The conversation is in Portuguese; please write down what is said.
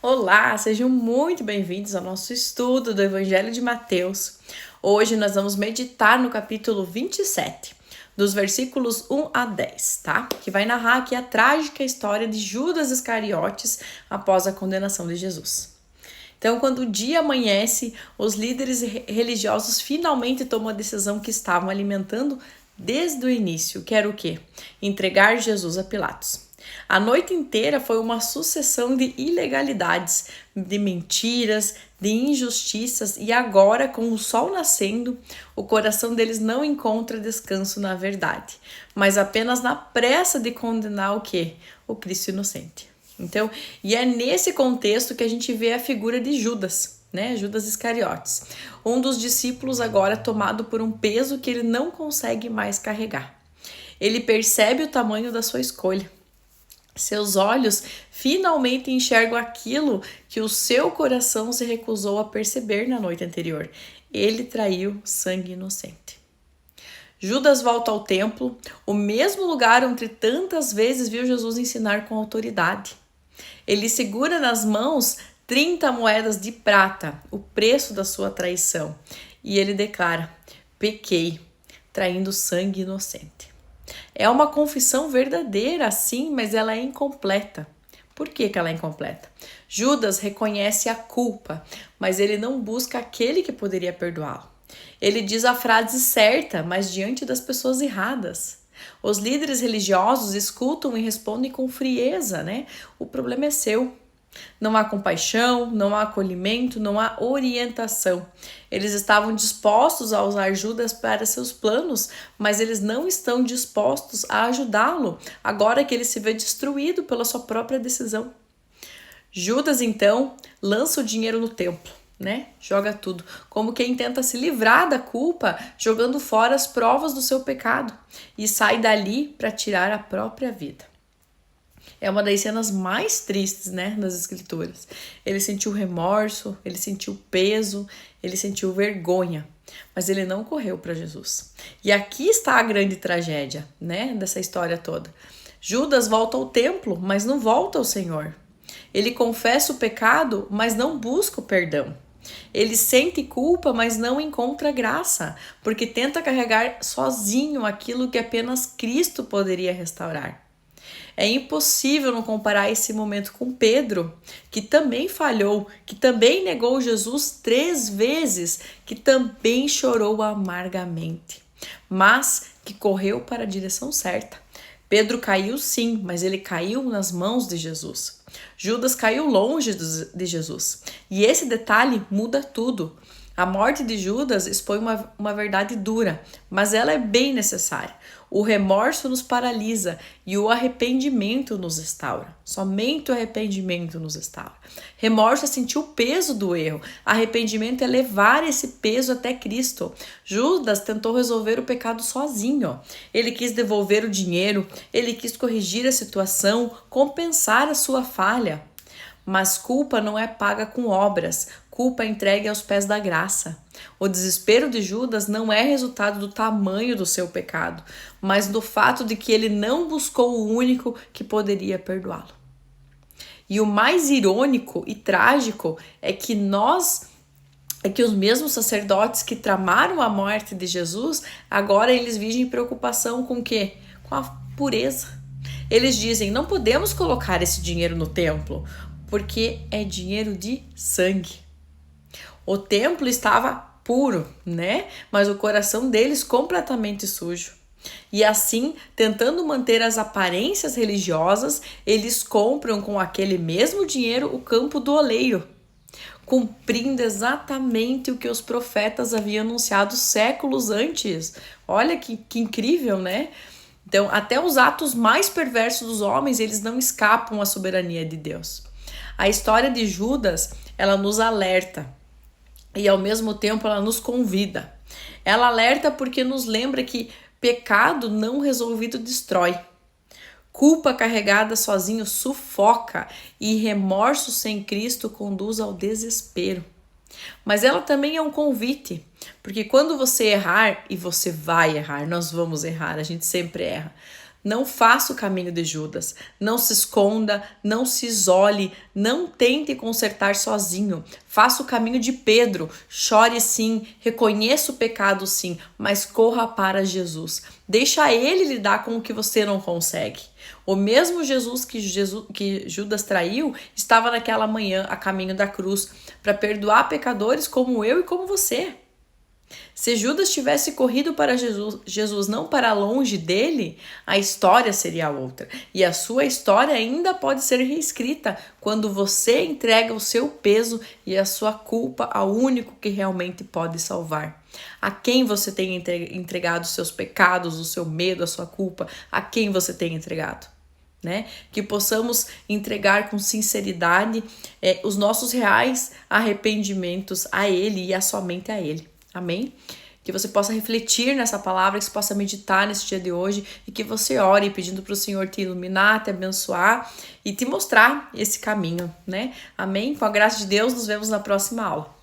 Olá, sejam muito bem-vindos ao nosso estudo do Evangelho de Mateus. Hoje nós vamos meditar no capítulo 27, dos versículos 1 a 10, tá? Que vai narrar aqui a trágica história de Judas Iscariotes após a condenação de Jesus. Então, quando o dia amanhece, os líderes religiosos finalmente tomam a decisão que estavam alimentando desde o início, que era o quê? Entregar Jesus a Pilatos. A noite inteira foi uma sucessão de ilegalidades, de mentiras, de injustiças, e agora, com o sol nascendo, o coração deles não encontra descanso na verdade, mas apenas na pressa de condenar o quê? O Cristo inocente. Então, e é nesse contexto que a gente vê a figura de Judas, né? Judas Iscariotes, um dos discípulos agora tomado por um peso que ele não consegue mais carregar. Ele percebe o tamanho da sua escolha. Seus olhos finalmente enxergam aquilo que o seu coração se recusou a perceber na noite anterior. Ele traiu sangue inocente. Judas volta ao templo, o mesmo lugar onde tantas vezes viu Jesus ensinar com autoridade. Ele segura nas mãos 30 moedas de prata, o preço da sua traição, e ele declara: pequei, traindo sangue inocente. É uma confissão verdadeira, sim, mas ela é incompleta. Por que ela é incompleta? Judas reconhece a culpa, mas ele não busca aquele que poderia perdoá-lo. Ele diz a frase certa, mas diante das pessoas erradas. Os líderes religiosos escutam e respondem com frieza, né? O problema é seu. Não há compaixão, não há acolhimento, não há orientação. Eles estavam dispostos a usar Judas para seus planos, mas eles não estão dispostos a ajudá-lo, agora que ele se vê destruído pela sua própria decisão. Judas, então, lança o dinheiro no templo, né? Joga tudo, como quem tenta se livrar da culpa, jogando fora as provas do seu pecado, e sai dali para tirar a própria vida. É uma das cenas mais tristes, né, nas escrituras. Ele sentiu remorso, ele sentiu peso, ele sentiu vergonha, mas ele não correu para Jesus. E aqui está a grande tragédia, né, dessa história toda. Judas volta ao templo, mas não volta ao Senhor. Ele confessa o pecado, mas não busca o perdão. Ele sente culpa, mas não encontra graça, porque tenta carregar sozinho aquilo que apenas Cristo poderia restaurar. É impossível não comparar esse momento com Pedro, que também falhou, que também negou Jesus 3 vezes, que também chorou amargamente, mas que correu para a direção certa. Pedro caiu sim, mas ele caiu nas mãos de Jesus. Judas caiu longe de Jesus. E esse detalhe muda tudo. A morte de Judas expõe uma verdade dura, mas ela é bem necessária. O remorso nos paralisa e o arrependimento nos restaura. Somente o arrependimento nos restaura. Remorso é sentir o peso do erro. Arrependimento é levar esse peso até Cristo. Judas tentou resolver o pecado sozinho. Ele quis devolver o dinheiro, ele quis corrigir a situação, compensar a sua falha. Mas culpa não é paga com obras, culpa é entregue aos pés da graça. O desespero de Judas não é resultado do tamanho do seu pecado, mas do fato de que ele não buscou o único que poderia perdoá-lo. E o mais irônico e trágico é que os mesmos sacerdotes que tramaram a morte de Jesus, agora eles vivem preocupação com o quê? Com a pureza. Eles dizem: não podemos colocar esse dinheiro no templo, porque é dinheiro de sangue. O templo estava puro, né? Mas o coração deles completamente sujo. E assim, tentando manter as aparências religiosas, eles compram com aquele mesmo dinheiro o campo do oleiro, cumprindo exatamente o que os profetas haviam anunciado séculos antes. Olha que incrível, né? Então, até os atos mais perversos dos homens, eles não escapam à soberania de Deus. A história de Judas, ela nos alerta e ao mesmo tempo ela nos convida. Ela alerta porque nos lembra que pecado não resolvido destrói. Culpa carregada sozinho sufoca e remorso sem Cristo conduz ao desespero. Mas ela também é um convite, porque quando você errar, e você vai errar, nós vamos errar, a gente sempre erra. Não faça o caminho de Judas. Não se esconda, não se isole, não tente consertar sozinho. Faça o caminho de Pedro. Chore sim, reconheça o pecado sim, mas corra para Jesus. Deixa ele lidar com o que você não consegue. O mesmo Jesus que Judas traiu estava naquela manhã a caminho da cruz para perdoar pecadores como eu e como você. Se Judas tivesse corrido para Jesus, não para longe dele, a história seria outra. E a sua história ainda pode ser reescrita quando você entrega o seu peso e a sua culpa ao único que realmente pode salvar. A quem você tem entregado os seus pecados, o seu medo, a sua culpa? A quem você tem entregado? Né? Que possamos entregar com sinceridade os nossos reais arrependimentos a Ele e somente a Ele. Amém? Que você possa refletir nessa palavra, que você possa meditar nesse dia de hoje e que você ore pedindo para o Senhor te iluminar, te abençoar e te mostrar esse caminho, né? Amém? Com a graça de Deus, nos vemos na próxima aula.